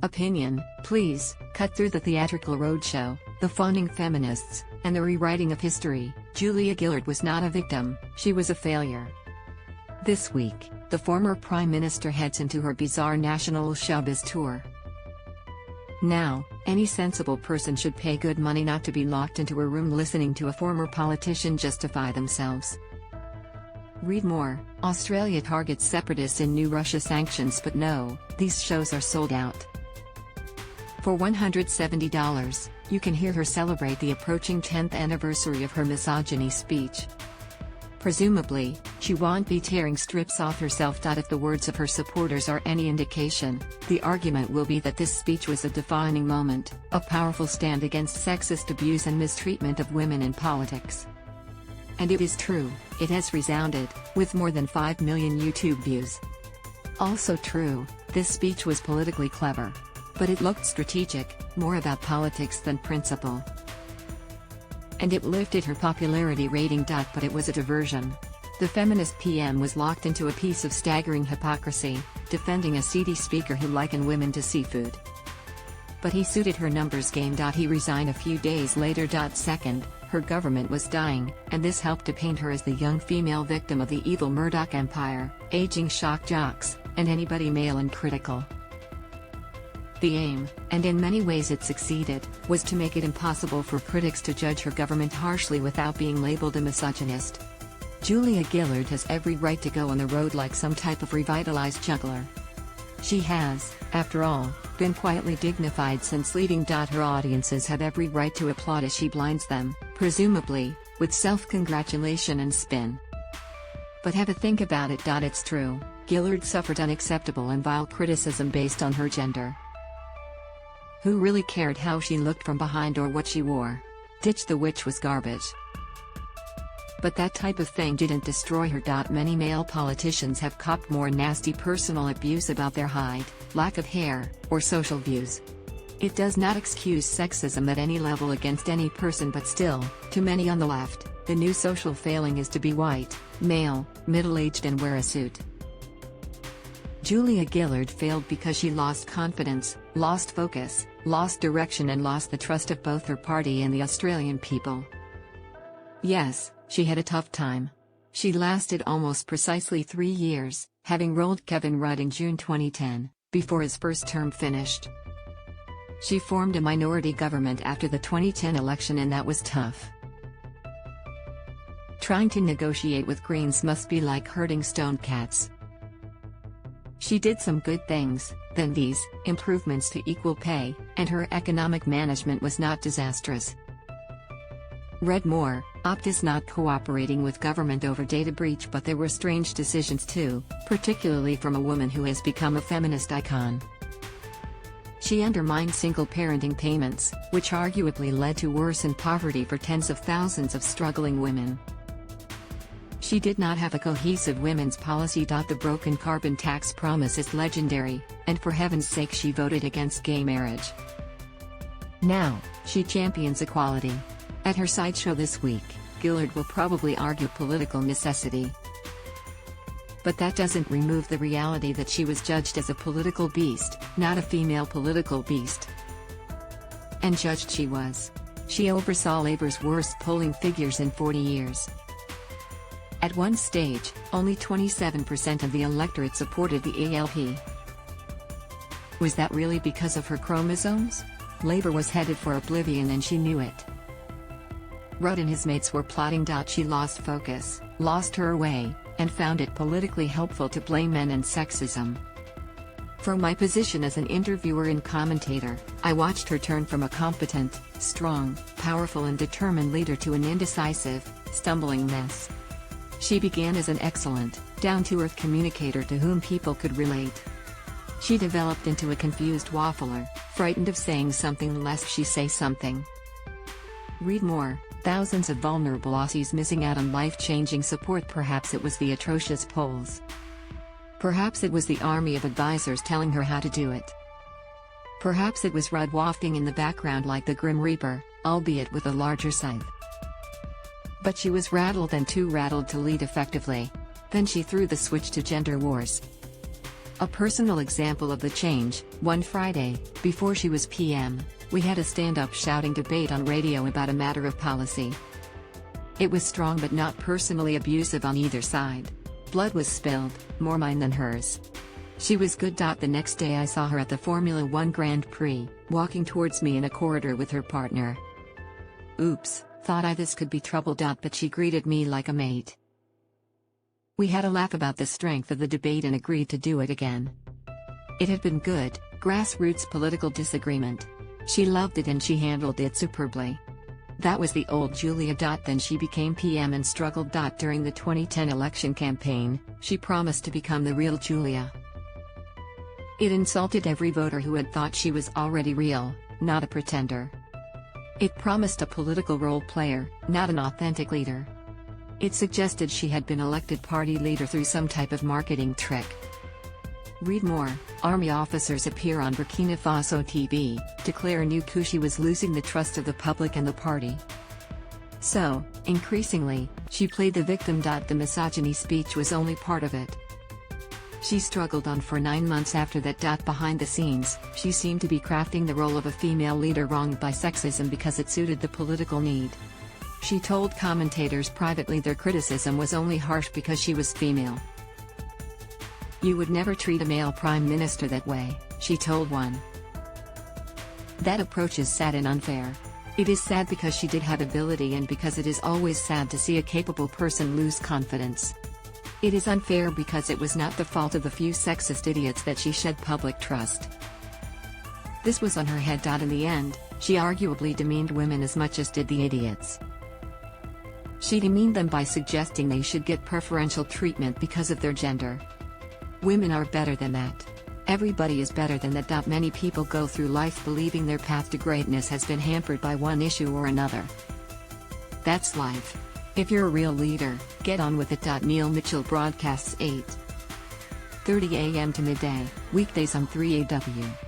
Opinion, please, cut through the theatrical roadshow, the fawning feminists, and the rewriting of history. Julia Gillard was not a victim, she was a failure. This week, the former Prime Minister heads into her bizarre national show-biz tour. Now, any sensible person should pay good money not to be locked into a room listening to a former politician justify themselves. Read more. Australia targets separatists in new Russia sanctions, but no, these shows are sold out. For $170, you can hear her celebrate the approaching 10th anniversary of her misogyny speech. Presumably, she won't be tearing strips off herself. If the words of her supporters are any indication, the argument will be that this speech was a defining moment, a powerful stand against sexist abuse and mistreatment of women in politics. And it is true, it has resounded, with more than 5 million YouTube views. Also true, this speech was politically clever. But it looked strategic, more about politics than principle. And it lifted her popularity rating. But it was a diversion. The feminist PM was locked into a piece of staggering hypocrisy, defending a seedy speaker who likened women to seafood. But he suited her numbers game. He resigned a few days later. Second, her government was dying, and this helped to paint her as the young female victim of the evil Murdoch empire, aging shock jocks, and anybody male and critical. The aim, and in many ways it succeeded, was to make it impossible for critics to judge her government harshly without being labeled a misogynist. Julia Gillard has every right to go on the road like some type of revitalized juggler. She has, after all, been quietly dignified since leaving. Her audiences have every right to applaud as she blinds them, presumably, with self-congratulation and spin. But have a think about it. It's true, Gillard suffered unacceptable and vile criticism based on her gender. Who really cared how she looked from behind or what she wore? Ditch the witch was garbage. But that type of thing didn't destroy her. Many male politicians have copped more nasty personal abuse about their height, lack of hair, or social views. It does not excuse sexism at any level against any person, but still, to many on the left, the new social failing is to be white, male, middle-aged and wear a suit. Julia Gillard failed because she lost confidence, lost focus, lost direction and lost the trust of both her party and the Australian people. Yes, she had a tough time. She lasted almost precisely 3 years, having rolled Kevin Rudd in June 2010, before his first term finished. She formed a minority government after the 2010 election, and that was tough. Trying to negotiate with Greens must be like herding stoned cats. She did some good things, then these, improvements to equal pay, and her economic management was not disastrous. Read more. Optus not cooperating with government over data breach, but there were strange decisions too, particularly from a woman who has become a feminist icon. She undermined single parenting payments, which arguably led to worsened poverty for tens of thousands of struggling women. She did not have a cohesive women's policy. The broken carbon tax promise is legendary, and for heaven's sake she voted against gay marriage. Now, she champions equality. At her sideshow this week, Gillard will probably argue political necessity. But that doesn't remove the reality that she was judged as a political beast, not a female political beast. And judged she was. She oversaw Labour's worst polling figures in 40 years. At one stage, only 27% of the electorate supported the ALP. Was that really because of her chromosomes? Labour was headed for oblivion and she knew it. Rudd and his mates were plotting. She lost focus, lost her way, and found it politically helpful to blame men and sexism. From my position as an interviewer and commentator, I watched her turn from a competent, strong, powerful and determined leader to an indecisive, stumbling mess. She began as an excellent, down-to-earth communicator to whom people could relate. She developed into a confused waffler, frightened of saying something lest she say something. Read more. Thousands of vulnerable Aussies missing out on life-changing support. Perhaps it was the atrocious polls. Perhaps it was the army of advisors telling her how to do it. Perhaps it was Rudd wafting in the background like the Grim Reaper, albeit with a larger scythe. But she was rattled and too rattled to lead effectively. Then she threw the switch to gender wars. A personal example of the change: one Friday, before she was PM, we had a stand-up shouting debate on radio about a matter of policy. It was strong but not personally abusive on either side. Blood was spilled, more mine than hers. She was good. The next day I saw her at the Formula One Grand Prix, walking towards me in a corridor with her partner. Oops, thought I, this could be trouble. But she greeted me like a mate. We had a laugh about the strength of the debate and agreed to do it again. It had been good, grassroots political disagreement. She loved it and she handled it superbly. That was the old Julia. Then she became PM and struggled. During the 2010 election campaign, she promised to become the real Julia. It insulted every voter who had thought she was already real, not a pretender. It promised a political role player, not an authentic leader. It suggested she had been elected party leader through some type of marketing trick. Read more. Army officers appear on Burkina Faso TV, declare a new coup. She was losing the trust of the public and the party. So, increasingly, she played the victim. The misogyny speech was only part of it. She struggled on for 9 months after that. Behind the scenes, she seemed to be crafting the role of a female leader wronged by sexism because it suited the political need. She told commentators privately their criticism was only harsh because she was female. You would never treat a male prime minister that way, she told one. That approach is sad and unfair. It is sad because she did have ability and because it is always sad to see a capable person lose confidence. It is unfair because it was not the fault of the few sexist idiots that she shed public trust. This was on her head. In the end, she arguably demeaned women as much as did the idiots. She demeaned them by suggesting they should get preferential treatment because of their gender. Women are better than that. Everybody is better than that. Many people go through life believing their path to greatness has been hampered by one issue or another. That's life. If you're a real leader, get on with it. Neil Mitchell broadcasts 8:30 a.m. to midday, weekdays on 3AW.